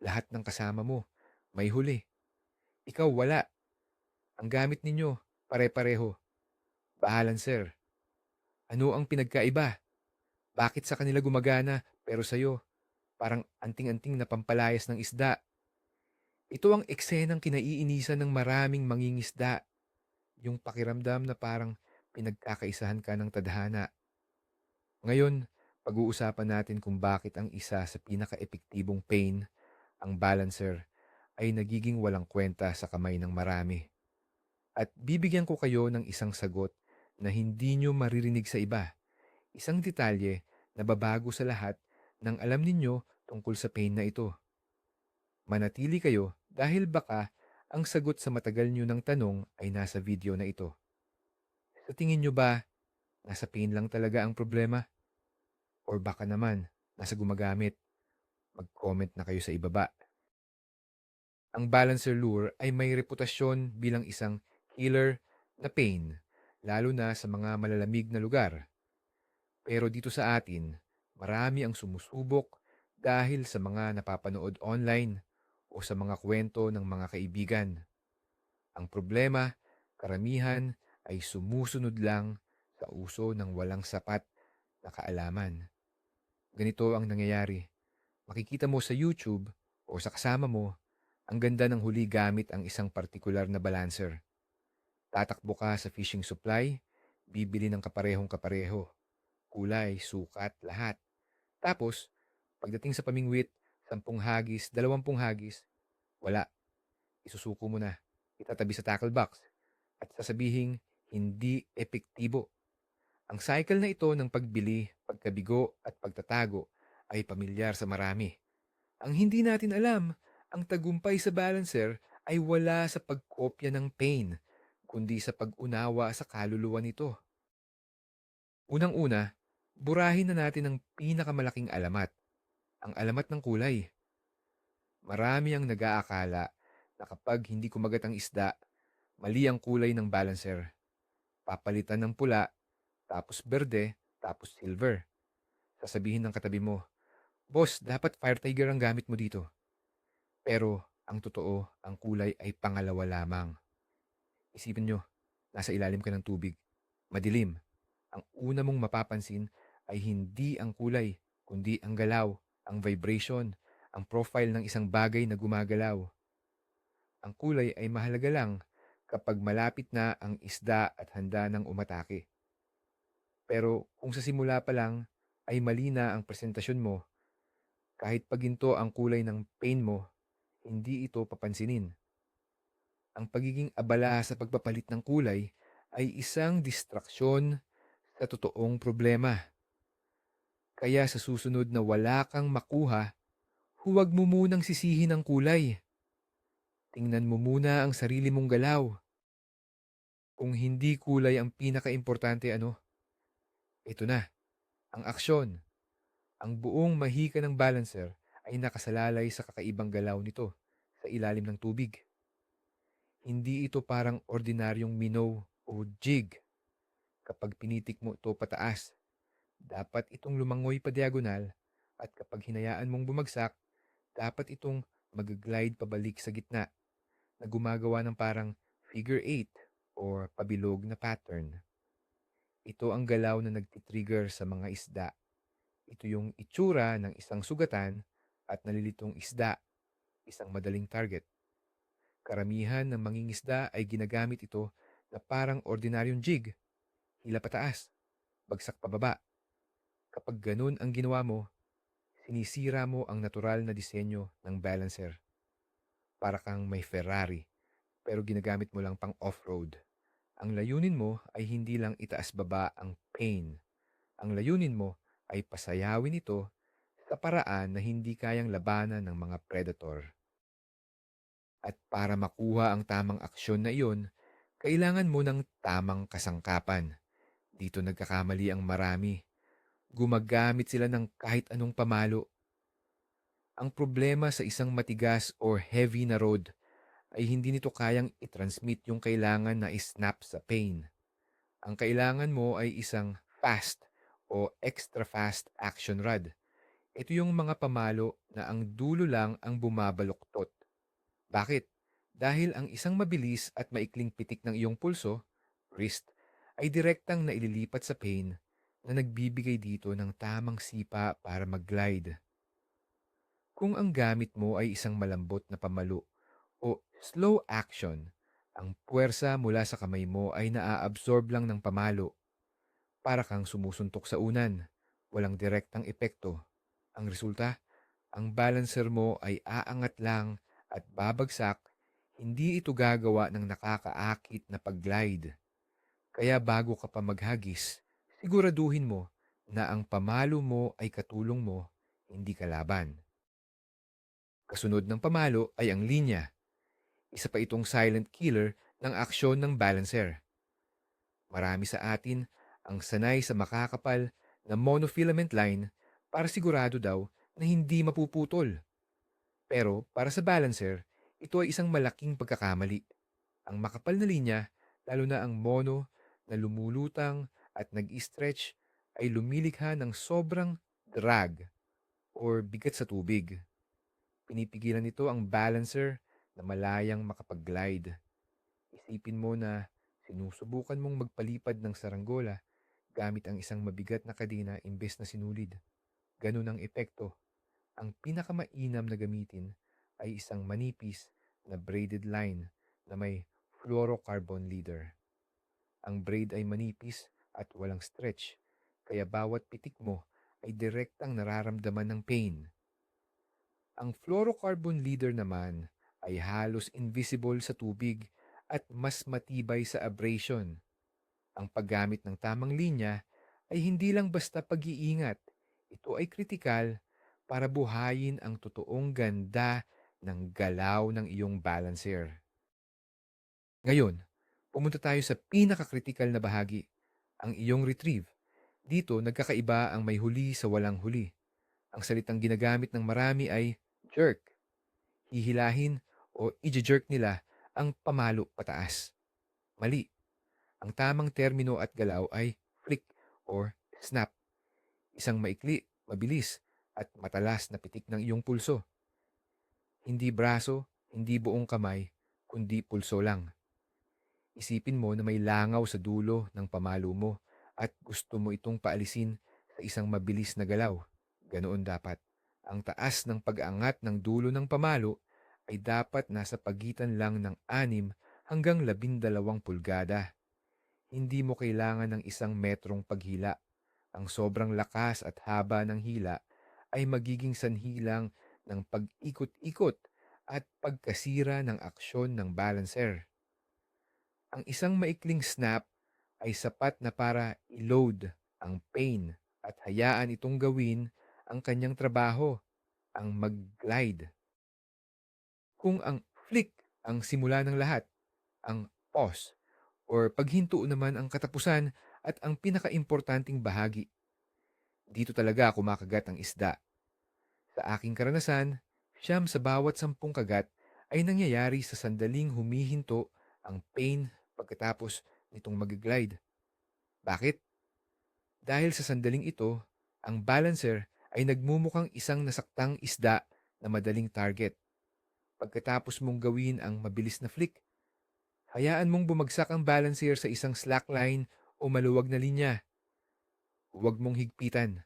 Lahat ng kasama mo, may huli. Ikaw wala. Ang gamit ninyo, pare-pareho. Balancer. Ano ang pinagkaiba? Bakit sa kanila gumagana, pero sa'yo, parang anting-anting na pampalayas ng isda? Ito ang eksenang kinaiinisan ng maraming mangingisda. Yung pakiramdam na parang pinagkakaisahan ka ng tadhana. Ngayon, pag-uusapan natin kung bakit ang isa sa pinaka-epektibong pain, ang balancer, ay nagiging walang kwenta sa kamay ng marami. At bibigyan ko kayo ng isang sagot na hindi nyo maririnig sa iba. Isang detalye na babago sa lahat ng alam ninyo tungkol sa pain na ito. Manatili kayo dahil baka ang sagot sa matagal nyo ng tanong ay nasa video na ito. Sa tingin nyo ba, nasa pain lang talaga ang problema? Or baka naman, nasa gumagamit? Mag-comment na kayo sa ibaba. Ang balancer lure ay may reputasyon bilang isang killer na pain, lalo na sa mga malalamig na lugar. Pero dito sa atin, marami ang sumusubok dahil sa mga napapanood online o sa mga kwento ng mga kaibigan. Ang problema, karamihan ay sumusunod lang sa uso ng walang sapat na kaalaman. Ganito ang nangyayari. Makikita mo sa YouTube o sa kasama mo, ang ganda ng huli gamit ang isang partikular na balancer. Tatakbo ka sa fishing supply, bibili ng kaparehong kapareho. Kulay, sukat, lahat. Tapos, pagdating sa pamingwit, 10 hagis, 20 hagis, wala. Isusuko mo na. Itatabi sa tackle box. At sasabihin, hindi epektibo. Ang cycle na ito ng pagbili, pagkabigo at pagtatago ay pamilyar sa marami. Ang hindi natin alam, ang tagumpay sa balancer ay wala sa pagkopya ng pain, kundi sa pag-unawa sa kaluluwa nito. Unang-una, burahin na natin ang pinakamalaking alamat, ang alamat ng kulay. Marami ang nag-aakala na kapag hindi kumagat ang isda, mali ang kulay ng balancer. Papalitan ng pula, tapos berde, tapos silver. Sasabihin ng katabi mo, "Boss, dapat fire tiger ang gamit mo dito." Pero ang totoo, ang kulay ay pangalawa lamang. Isipin nyo, nasa ilalim ka ng tubig. Madilim. Ang una mong mapapansin ay hindi ang kulay, kundi ang galaw, ang vibration, ang profile ng isang bagay na gumagalaw. Ang kulay ay mahalaga lang kapag malapit na ang isda at handa ng umatake. Pero kung sa simula pa lang ay mali na ang presentasyon mo, kahit paginto ang kulay ng pain mo, hindi ito papansinin. Ang pagiging abala sa pagpapalit ng kulay ay isang distraksyon sa totoong problema. Kaya sa susunod na wala kang makuha, huwag mo munang sisihin ang kulay. Tingnan mo muna ang sarili mong galaw. Kung hindi kulay ang pinakaimportante ito na, ang aksyon. Ang buong mahika ng balancer ay nakasalalay sa kakaibang galaw nito sa ilalim ng tubig. Hindi ito parang ordinaryong minnow o jig. Kapag pinitik mo ito pataas, dapat itong lumangoy pa diagonal at kapag hinayaan mong bumagsak, dapat itong mag-glide pabalik sa gitna na gumagawa ng parang figure 8 or pabilog na pattern. Ito ang galaw na nagtitrigger sa mga isda. Ito yung itsura ng isang sugatan at nalilitong isda, isang madaling target. Karamihan ng mangingisda ay ginagamit ito na parang ordinaryong jig, hila pataas, bagsak pababa. Kapag ganun ang ginawa mo, sinisira mo ang natural na disenyo ng balancer. Para kang may Ferrari, pero ginagamit mo lang pang off-road. Ang layunin mo ay hindi lang itaas baba ang pain. Ang layunin mo ay pasayawin ito sa paraan na hindi kayang labanan ng mga predator. At para makuha ang tamang aksyon na iyon, kailangan mo ng tamang kasangkapan. Dito nagkakamali ang marami. Gumagamit sila ng kahit anong pamalo. Ang problema sa isang matigas or heavy na rod ay hindi nito kayang i-transmit yung kailangan na i-snap sa pain. Ang kailangan mo ay isang fast o extra fast action rod. Ito yung mga pamalo na ang dulo lang ang bumabaluktot. Bakit? Dahil ang isang mabilis at maikling pitik ng iyong pulso, wrist, ay direktang naililipat sa pain na nagbibigay dito ng tamang sipa para mag-glide. Kung ang gamit mo ay isang malambot na pamalo o slow action, ang puwersa mula sa kamay mo ay naaabsorb lang ng pamalo para kang sumusuntok sa unan. Walang direktang epekto. Ang resulta, ang balancer mo ay aangat lang at babagsak, hindi ito gagawa ng nakakaakit na pag-glide. Kaya bago ka pa maghagis, siguraduhin mo na ang pamalo mo ay katulong mo, hindi kalaban. Kasunod ng pamalo ay ang linya. Isa pa itong silent killer ng aksyon ng balancer. Marami sa atin ang sanay sa makakapal na monofilament line para sigurado daw na hindi mapuputol. Pero para sa balancer, ito ay isang malaking pagkakamali. Ang makapal na linya, lalo na ang mono na lumulutang at nag-stretch, ay lumilikha ng sobrang drag or bigat sa tubig. Pinipigilan nito ang balancer na malayang makapag-glide. Isipin mo na sinusubukan mong magpalipad ng saranggola gamit ang isang mabigat na kadena imbes na sinulid. Ganun ang epekto. Ang pinakamainam na gamitin ay isang manipis na braided line na may fluorocarbon leader. Ang braid ay manipis at walang stretch, kaya bawat pitik mo ay direktang nararamdaman ng pain. Ang fluorocarbon leader naman ay halos invisible sa tubig at mas matibay sa abrasion. Ang paggamit ng tamang linya ay hindi lang basta pag-iingat. Ito ay kritikal para buhayin ang totoong ganda ng galaw ng iyong balancer. Ngayon, pumunta tayo sa pinaka-critical na bahagi, ang iyong retrieve. Dito, nagkakaiba ang may huli sa walang huli. Ang salitang ginagamit ng marami ay jerk. Hihilahin o i-jerk nila ang pamalo pataas. Mali. Ang tamang termino at galaw ay flick or snap. Isang maikli, mabilis, at matalas na pitik ng iyong pulso. Hindi braso, hindi buong kamay, kundi pulso lang. Isipin mo na may langaw sa dulo ng pamalo mo at gusto mo itong paalisin sa isang mabilis na galaw. Ganoon dapat. Ang taas ng pag-angat ng dulo ng pamalo ay dapat nasa pagitan lang ng 6 hanggang 12 pulgada. Hindi mo kailangan ng 1 metrong paghila. Ang sobrang lakas at haba ng hila ay magiging sanhi lang ng pag-ikot-ikot at pagkasira ng aksyon ng balancer. Ang isang maikling snap ay sapat na para i-load ang pain at hayaan itong gawin ang kanyang trabaho, ang mag-glide. Kung ang flick ang simula ng lahat, ang pause or paghinto naman ang katapusan at ang pinakaimportanting bahagi. Dito talaga kumakagat ang isda. Sa aking karanasan, siyam sa bawat 10 kagat ay nangyayari sa sandaling humihinto ang pain pagkatapos nitong mag-glide. Bakit? Dahil sa sandaling ito, ang balancer ay nagmumukhang isang nasaktang isda na madaling target. Pagkatapos mong gawin ang mabilis na flick, hayaan mong bumagsak ang balancer sa isang slackline o maluwag na linya. Huwag mong higpitan.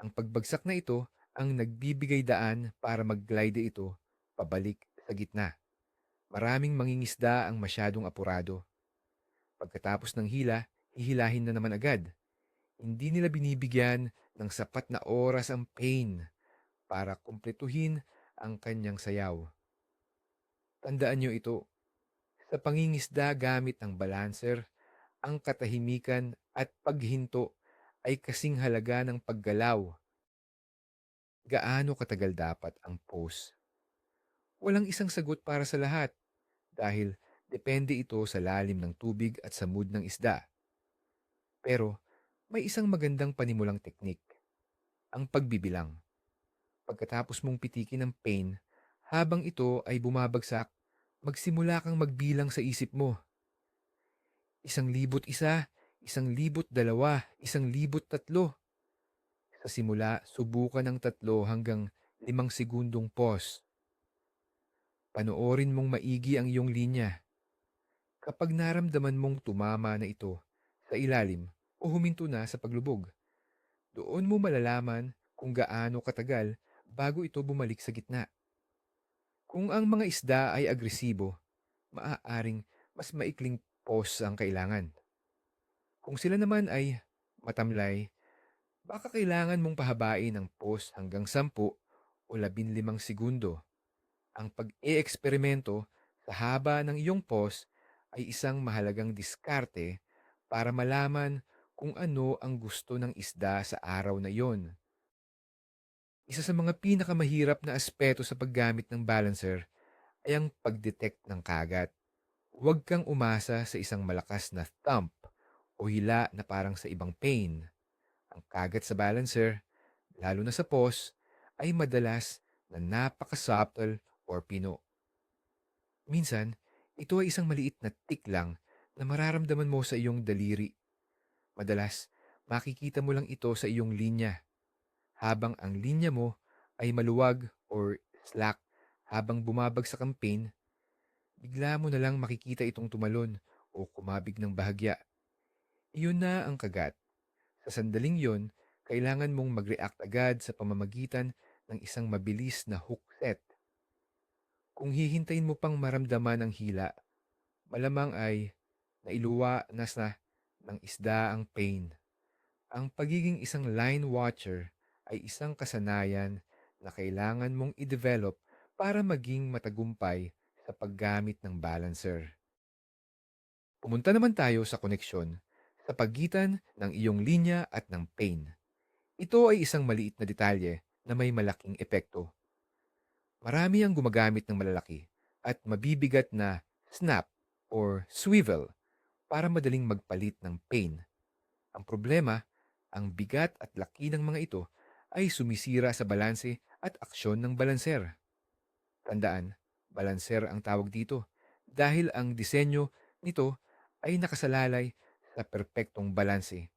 Ang pagbagsak na ito ang nagbibigay daan para mag-glide ito pabalik sa gitna. Maraming mangingisda ang masyadong apurado. Pagkatapos ng hila, hihilahin na naman agad. Hindi nila binibigyan ng sapat na oras ang pain para kumpletuhin ang kanyang sayaw. Tandaan nyo ito, sa pangingisda gamit ng balancer, ang katahimikan at paghinto ay kasing halaga ng paggalaw. Gaano katagal dapat ang pause? Walang isang sagot para sa lahat dahil depende ito sa lalim ng tubig at sa mood ng isda. Pero may isang magandang panimulang teknik, ang pagbibilang. Pagkatapos mong pitikin ang pain, habang ito ay bumabagsak, magsimula kang magbilang sa isip mo. 1,001, 1,002, 1,003. Sa simula, subukan ng 3 hanggang 5 segundong pause. Panoorin mong maigi ang iyong linya. Kapag naramdaman mong tumama na ito sa ilalim o huminto na sa paglubog, doon mo malalaman kung gaano katagal bago ito bumalik sa gitna. Kung ang mga isda ay agresibo, maaaring mas maikling pause ang kailangan. Kung sila naman ay matamlay, baka kailangan mong pahabain ang pause hanggang 10 o 15 segundo. Ang pag-e-eksperimento sa haba ng iyong pause ay isang mahalagang diskarte para malaman kung ano ang gusto ng isda sa araw na iyon. Isa sa mga pinakamahirap na aspeto sa paggamit ng balancer ay ang pag-detect ng kagat. Huwag kang umasa sa isang malakas na thump o hila na parang sa ibang pain. Ang kagat sa balancer, lalo na sa pause, ay madalas na napaka-subtle or pino. Minsan, ito ay isang maliit na tick lang na mararamdaman mo sa iyong daliri. Madalas, makikita mo lang ito sa iyong linya, habang ang linya mo ay maluwag or slack. Habang bumabagsak ang pain, bigla mo na lang makikita itong tumalon o kumabig ng bahagya. Iyon na ang kagat. Sa sandaling yon, kailangan mong mag-react agad sa pamamagitan ng isang mabilis na hook set. Kung hihintayin mo pang maramdaman ang hila, malamang ay nailuwa na ng isda ang pain. Ang pagiging isang line watcher ay isang kasanayan na kailangan mong i-develop para maging matagumpay sa paggamit ng balancer. Pumunta naman tayo sa koneksyon sa pagitan ng iyong linya at ng pain. Ito ay isang maliit na detalye na may malaking epekto. Marami ang gumagamit ng malalaki at mabibigat na snap or swivel para madaling magpalit ng pain. Ang problema, ang bigat at laki ng mga ito ay sumisira sa balanse at aksyon ng balanser. Tandaan, balanser ang tawag dito dahil ang disenyo nito ay nakasalalay sa perpektong balanse.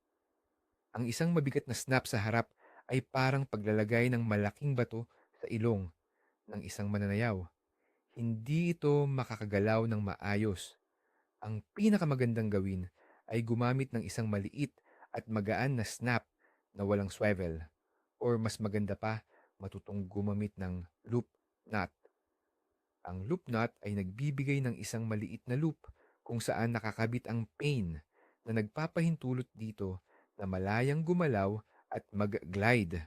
Ang isang mabigat na snap sa harap ay parang paglalagay ng malaking bato sa ilong ng isang mananayaw. Hindi ito makakagalaw ng maayos. Ang pinakamagandang gawin ay gumamit ng isang maliit at magaan na snap na walang swivel. Or mas maganda pa, matutong gumamit ng loop knot. Ang loop knot ay nagbibigay ng isang maliit na loop kung saan nakakabit ang pain na nagpapahintulot dito na malayang gumalaw at mag-glide.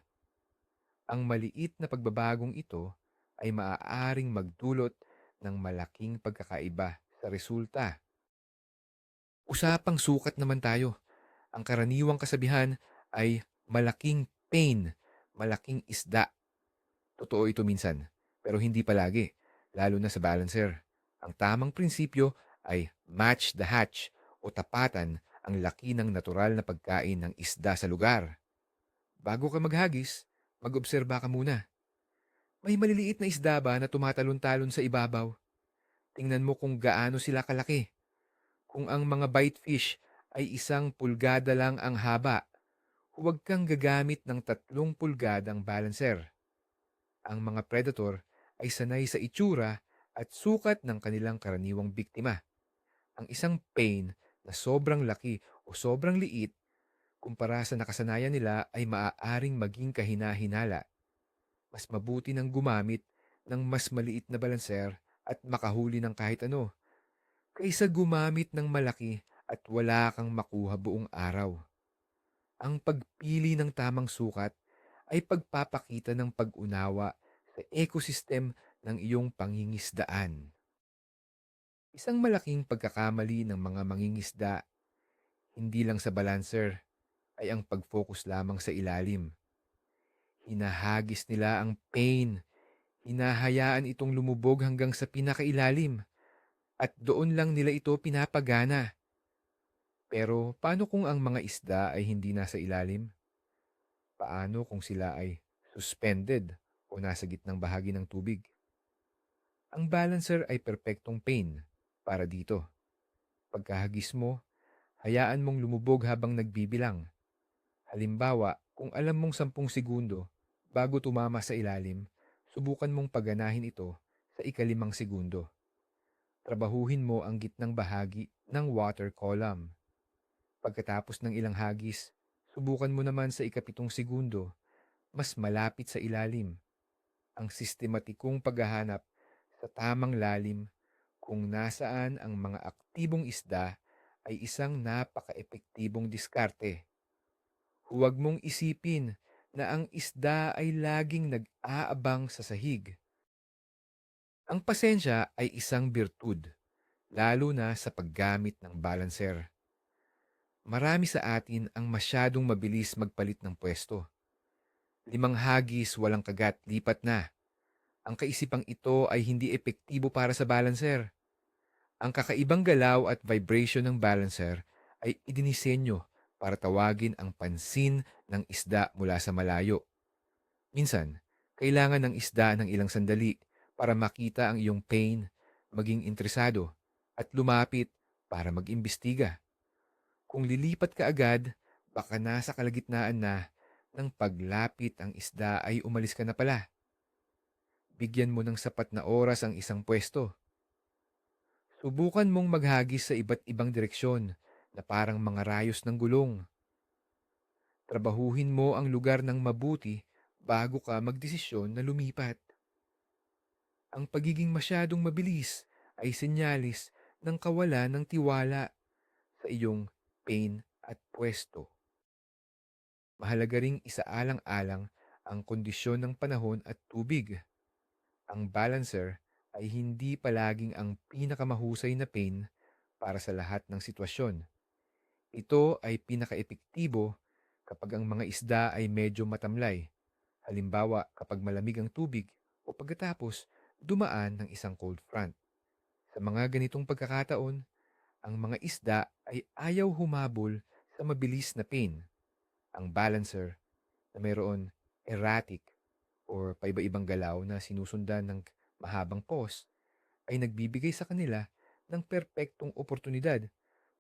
Ang maliit na pagbabagong ito ay maaaring magdulot ng malaking pagkakaiba sa resulta. Usapang sukat naman tayo. Ang karaniwang kasabihan ay malaking pain, malaking isda. Totoo ito minsan, pero hindi palagi, lalo na sa balancer. Ang tamang prinsipyo ay match the hatch o tapatan ang laki ng natural na pagkain ng isda sa lugar. Bago ka maghagis, mag-obserba ka muna. May maliliit na isda ba na tumatalon-talon sa ibabaw? Tingnan mo kung gaano sila kalaki. Kung ang mga bite fish ay 1 pulgada lang ang haba, huwag kang gagamit ng 3 pulgadang balancer. Ang mga predator ay sanay sa itsura at sukat ng kanilang karaniwang biktima. Ang isang pain na sobrang laki o sobrang liit kumpara sa nakasanayan nila ay maaaring maging kahina-hinala. Mas mabuti nang gumamit ng mas maliit na balanser at makahuli ng kahit ano, kaysa gumamit ng malaki at wala kang makuha buong araw. Ang pagpili ng tamang sukat ay pagpapakita ng pag-unawa sa ecosystem ng iyong pangingisdaan. Isang malaking pagkakamali ng mga mangingisda, hindi lang sa balancer, ay ang pag-focus lamang sa ilalim. Hinahagis nila ang pain, hinahayaan itong lumubog hanggang sa pinakailalim, at doon lang nila ito pinapagana. Pero paano kung ang mga isda ay hindi nasa ilalim? Paano kung sila ay suspended o nasa gitnang bahagi ng tubig? Ang balancer ay perpektong pain para dito. Pagkahagis mo, hayaan mong lumubog habang nagbibilang. Halimbawa, Kung alam mong 10 segundo bago tumama sa ilalim, subukan mong paganahin ito sa ika-5 segundo. Trabahuhin mo ang gitnang bahagi ng water column. Pagkatapos ng ilang hagis, subukan mo naman sa ika-7 segundo, mas malapit sa ilalim. Ang sistematikong paghahanap sa tamang lalim kung nasaan ang mga aktibong isda ay isang napaka-epektibong diskarte. Huwag mong isipin na ang isda ay laging nag-aabang sa sahig. Ang pasensya ay isang birtud, lalo na sa paggamit ng balancer. Marami sa atin ang masyadong mabilis magpalit ng pwesto. 5 hagis walang kagat, lipat na. Ang kaisipang ito ay hindi epektibo para sa balancer. Ang kakaibang galaw at vibration ng balancer ay idinisenyo para tawagin ang pansin ng isda mula sa malayo. Minsan, kailangan ng isda ng ilang sandali para makita ang iyong pain, maging interesado, at lumapit para mag-imbestiga. Kung lilipat ka agad, baka nasa kalagitnaan na ng paglapit ang isda ay umalis ka na pala. Bigyan mo ng sapat na oras ang isang pwesto. Subukan mong maghagis sa iba't ibang direksyon na parang mga rayos ng gulong. Trabahuhin mo ang lugar ng mabuti bago ka magdesisyon na lumipat. Ang pagiging masyadong mabilis ay senyalis ng kawalan ng tiwala sa iyong pain at pwesto. Mahalaga ring isaalang-alang ang kondisyon ng panahon at tubig. Ang balancer ay hindi palaging ang pinakamahusay na pain para sa lahat ng sitwasyon. Ito ay pinakaepektibo kapag ang mga isda ay medyo matamlay. Halimbawa, kapag malamig ang tubig o pagkatapos dumaan ng isang cold front. Sa mga ganitong pagkakataon, ang mga isda ay ayaw humabol sa mabilis na pain. Ang balancer na mayroon erratic or paiba-ibang galaw na sinusundan ng mahabang pause ay nagbibigay sa kanila ng perpektong oportunidad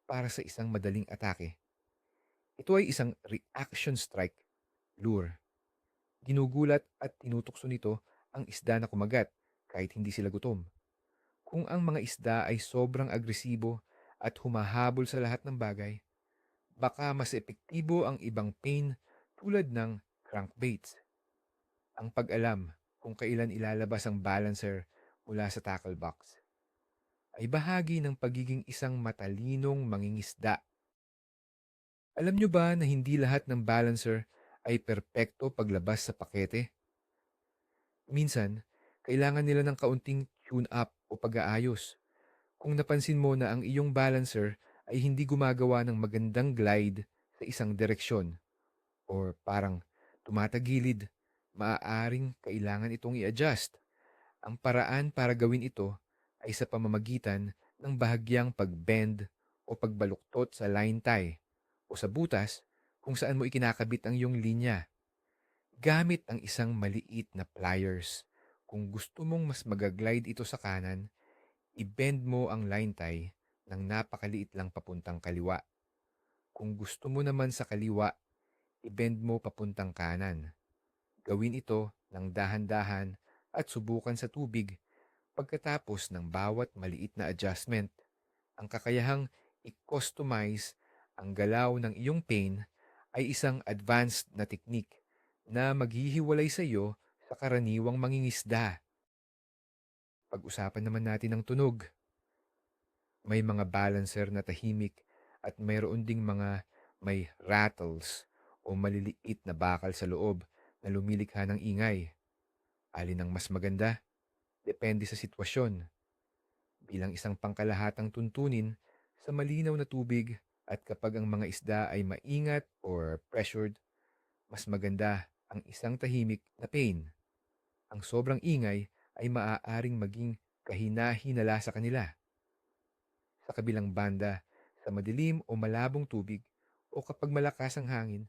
para sa isang madaling atake. Ito ay isang reaction strike lure. Ginugulat at tinutokso nito ang isda na kumagat kahit hindi sila gutom. Kung ang mga isda ay sobrang agresibo at humahabol sa lahat ng bagay, baka mas epektibo ang ibang pain tulad ng crankbaits. Ang pag-alam kung kailan ilalabas ang balancer mula sa tackle box ay bahagi ng pagiging isang matalinong mangingisda. Alam nyo ba na hindi lahat ng balancer ay perpekto paglabas sa pakete? Minsan, kailangan nila ng kaunting tune-up o pag-aayos. Kung napansin mo na ang iyong balancer ay hindi gumagawa ng magandang glide sa isang direksyon or parang tumatagilid, maaaring kailangan itong i-adjust. Ang paraan para gawin ito ay sa pamamagitan ng bahagyang pag-bend o pagbaluktot sa line tie o sa butas kung saan mo ikinakabit ang iyong linya. Gamit ang isang maliit na pliers. Kung gusto mong mas magaglide ito sa kanan, i-bend mo ang line tie ng napakaliit lang papuntang kaliwa. Kung gusto mo naman sa kaliwa, i-bend mo papuntang kanan. Gawin ito ng dahan-dahan at subukan sa tubig. Pagkatapos ng bawat maliit na adjustment, ang kakayahang i-customize ang galaw ng iyong pain ay isang advanced na teknik na maghihiwalay sa iyo sa karaniwang mangingisda. Pag-usapan naman natin ang tunog. May mga balancer na tahimik at mayroon ding mga may rattles o maliliit na bakal sa loob na lumilikha ng ingay. Alin ang mas maganda? Depende sa sitwasyon. Bilang isang pangkalahatang tuntunin sa malinaw na tubig at kapag ang mga isda ay maingat or pressured, mas maganda ang isang tahimik na pain. Ang sobrang ingay ay maaaring maging kahina-hinala sa kanila. Sa kabilang banda, sa madilim o malabong tubig o kapag malakas ang hangin,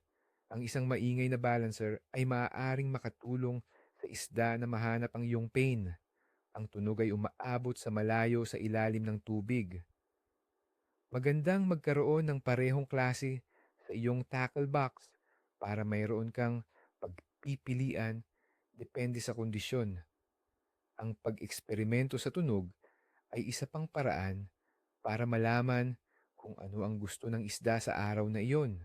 ang isang maingay na balancer ay maaaring makatulong sa isda na mahanap ang iyong pain. Ang tunog ay umaabot sa malayo sa ilalim ng tubig. Magandang magkaroon ng parehong klase sa iyong tackle box para mayroon kang pagpipilian depende sa kondisyon. Ang pag-eksperimento sa tunog ay isa pang paraan para malaman kung ano ang gusto ng isda sa araw na iyon.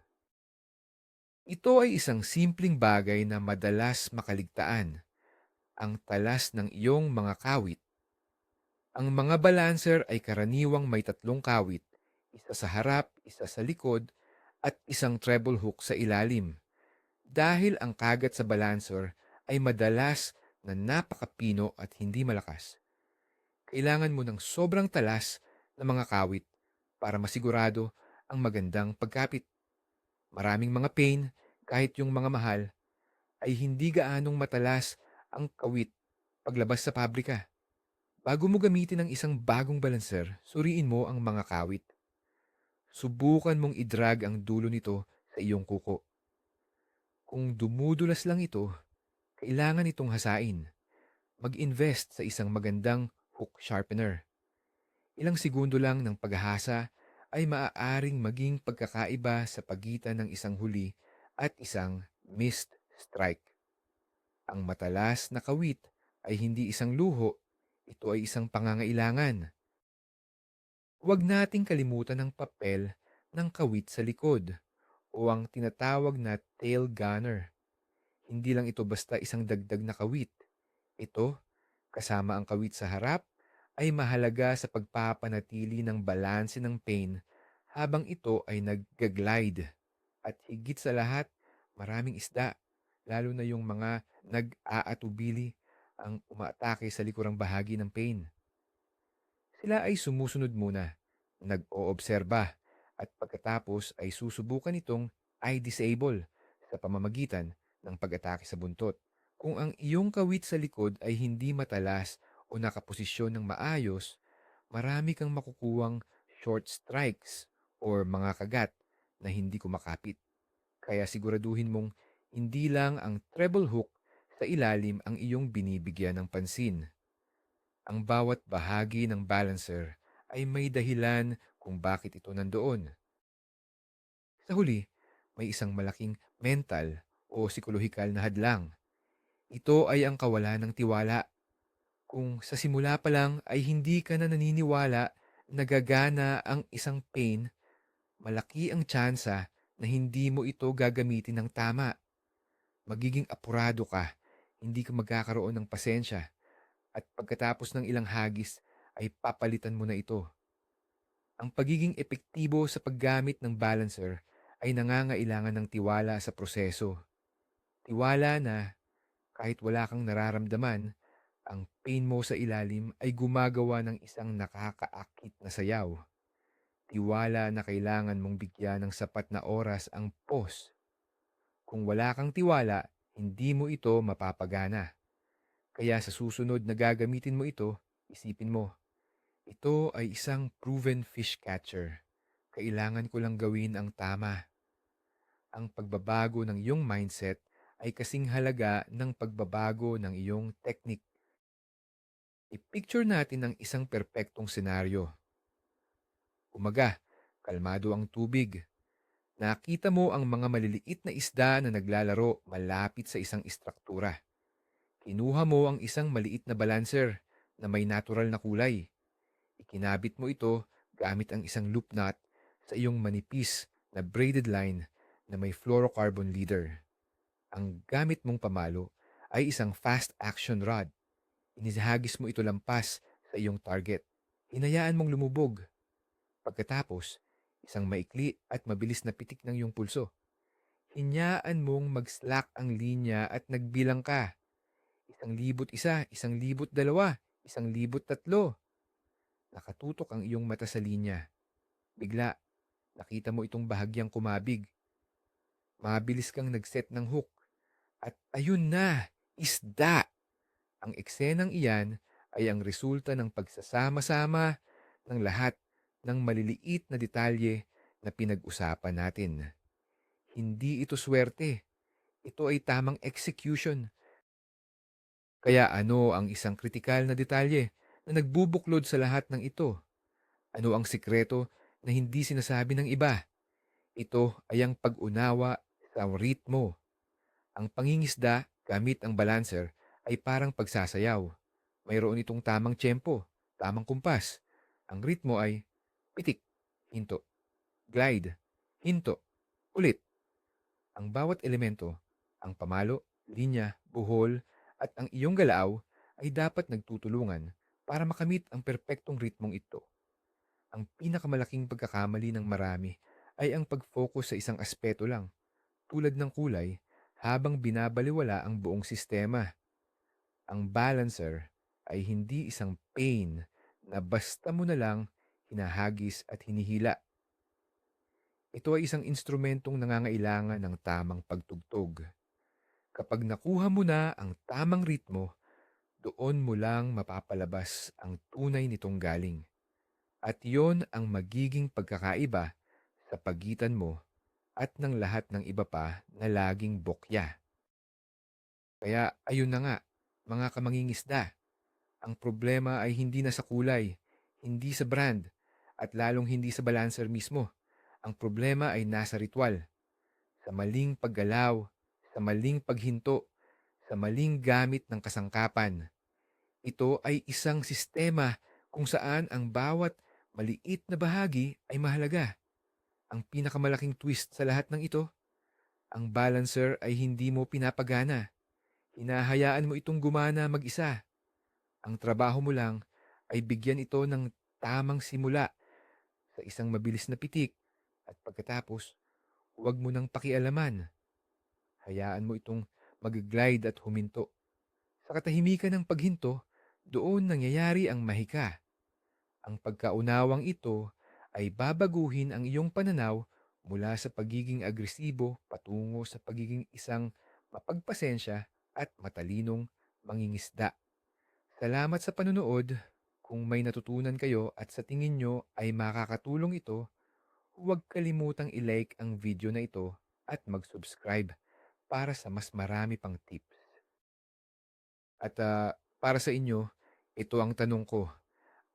Ito ay isang simpleng bagay na madalas makaligtaan, ang talas ng iyong mga kawit. Ang mga balancer ay karaniwang may tatlong kawit, isa sa harap, isa sa likod, at isang treble hook sa ilalim. Dahil ang kagat sa balancer ay madalas na napakapino at hindi malakas, kailangan mo ng sobrang talas na mga kawit para masigurado ang magandang pagkapit. Maraming mga pain, kahit yung mga mahal, ay hindi gaanong matalas ang kawit paglabas sa pabrika. Bago mo gamitin ang isang bagong balancer, suriin mo ang mga kawit. Subukan mong idrag ang dulo nito sa iyong kuko. Kung dumudulas lang ito, kailangan itong hasain. Mag-invest sa isang magandang hook sharpener. Ilang segundo lang ng paghahasa ay maaaring maging pagkakaiba sa pagitan ng isang huli at isang missed strike. Ang matalas na kawit ay hindi isang luho, ito ay isang pangangailangan. Huwag nating kalimutan ang papel ng kawit sa likod o ang tinatawag na tail gunner. Hindi lang ito basta isang dagdag na kawit. Ito, kasama ang kawit sa harap, ay mahalaga sa pagpapanatili ng balanse ng pain habang ito ay nag-glide. At higit sa lahat, maraming isda, lalo na yung mga nag-aatubili ang umaatake sa likurang bahagi ng pain. Sila ay sumusunod muna, nag-oobserba, at pagkatapos ay susubukan itong i-disable sa pamamagitan ng pag-atake sa buntot. Kung ang iyong kawit sa likod ay hindi matalas o nakaposisyon ng maayos, marami kang makukuwang short strikes or mga kagat na hindi kumakapit. Kaya siguraduhin mong hindi lang ang treble hook sa ilalim ang iyong binibigyan ng pansin. Ang bawat bahagi ng balancer ay may dahilan kung bakit ito nandoon. Sa huli, may isang malaking mental o psikolohikal na hadlang. Ito ay ang kawalan ng tiwala. Kung sa simula pa lang ay hindi ka na naniniwala na gagana ang isang pain, malaki ang tsansa na hindi mo ito gagamitin ng tama. Magiging apurado ka, hindi ka magkakaroon ng pasensya, at pagkatapos ng ilang hagis ay papalitan mo na ito. Ang pagiging epektibo sa paggamit ng balancer ay nangangailangan ng tiwala sa proseso. Tiwala na kahit wala kang nararamdaman, ang pain mo sa ilalim ay gumagawa ng isang nakakaakit na sayaw. Tiwala na kailangan mong bigyan ng sapat na oras ang pause. Kung wala kang tiwala, hindi mo ito mapapagana. Kaya sa susunod na gagamitin mo ito, isipin mo, ito ay isang proven fish catcher. Kailangan ko lang gawin ang tama. Ang pagbabago ng iyong mindset ay kasing halaga ng pagbabago ng iyong technique. I-picture natin ang isang perpektong senaryo. Umaga, kalmado ang tubig. Nakita mo ang mga maliliit na isda na naglalaro malapit sa isang istruktura. Kinuha mo ang isang maliit na balancer na may natural na kulay. Ikinabit mo ito gamit ang isang loop knot sa iyong manipis na braided line na may fluorocarbon leader. Ang gamit mong pamalo ay isang fast action rod. Inihagis mo ito lampas sa iyong target. Hinayaan mong lumubog. Pagkatapos, isang maikli at mabilis na pitik ng iyong pulso. Hinyaan mong mag-slack ang linya at nagbilang ka. 1,001, 1,002, 1,003. Nakatutok ang iyong mata sa linya. Bigla, nakita mo itong bahagyang kumabig. Mabilis kang nag-set ng hook. At ayun na, isda! Ang eksenang iyan ay ang resulta ng pagsasama-sama ng lahat ng maliliit na detalye na pinag-usapan natin. Hindi ito swerte. Ito ay tamang execution. Kaya ano ang isang kritikal na detalye na nagbubuklod sa lahat ng ito? Ano ang sikreto na hindi sinasabi ng iba? Ito ay ang pag-unawa sa ritmo. Ang pangingisda gamit ang balancer ay parang pagsasayaw. Mayroon itong tamang tiyempo, tamang kumpas. Ang ritmo ay pitik, hinto, glide, hinto, ulit. Ang bawat elemento, ang pamalo, linya, buhol, at ang iyong galaaw ay dapat nagtutulungan para makamit ang perpektong ritmong ito. Ang pinakamalaking pagkakamali ng marami ay ang pag-focus sa isang aspeto lang, tulad ng kulay, habang binabaliwala ang buong sistema. Ang balancer ay hindi isang pain na basta mo na lang hinahagis at hinihila. Ito ay isang instrumentong nangangailangan ng tamang pagtugtog. Kapag nakuha mo na ang tamang ritmo, doon mo lang mapapalabas ang tunay nitong galing. At yon ang magiging pagkakaiba sa pagitan mo at ng lahat ng iba pa na laging bokya. Kaya ayun na nga, mga kamangingisda, ang problema ay hindi na sa kulay, hindi sa brand, at lalong hindi sa balancer mismo. Ang problema ay nasa ritual, sa maling paggalaw, sa maling paghinto, sa maling gamit ng kasangkapan. Ito ay isang sistema kung saan ang bawat maliit na bahagi ay mahalaga. Ang pinakamalaking twist sa lahat ng ito, ang balancer ay hindi mo pinapagana. Hinahayaan mo itong gumana mag-isa. Ang trabaho mo lang ay bigyan ito ng tamang simula sa isang mabilis na pitik at pagkatapos, huwag mo nang pakialaman. Hayaan mo itong mag-glide at huminto. Sa katahimikan ng paghinto, doon nangyayari ang mahika. Ang pagkaunawang ito ay babaguhin ang iyong pananaw mula sa pagiging agresibo patungo sa pagiging isang mapagpasensya at matalinong mangingisda. Salamat sa panunood. Kung may natutunan kayo at sa tingin nyo ay makakatulong ito, huwag kalimutang i-like ang video na ito at mag-subscribe para sa mas marami pang tips. At para sa inyo, ito ang tanong ko.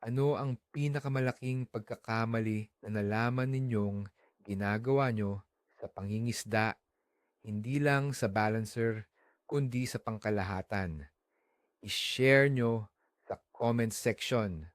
Ano ang pinakamalaking pagkakamali na nalaman ninyong ginagawa nyo sa pangingisda, hindi lang sa balancer, kundi sa pangkalahatan? I-share nyo sa comment section.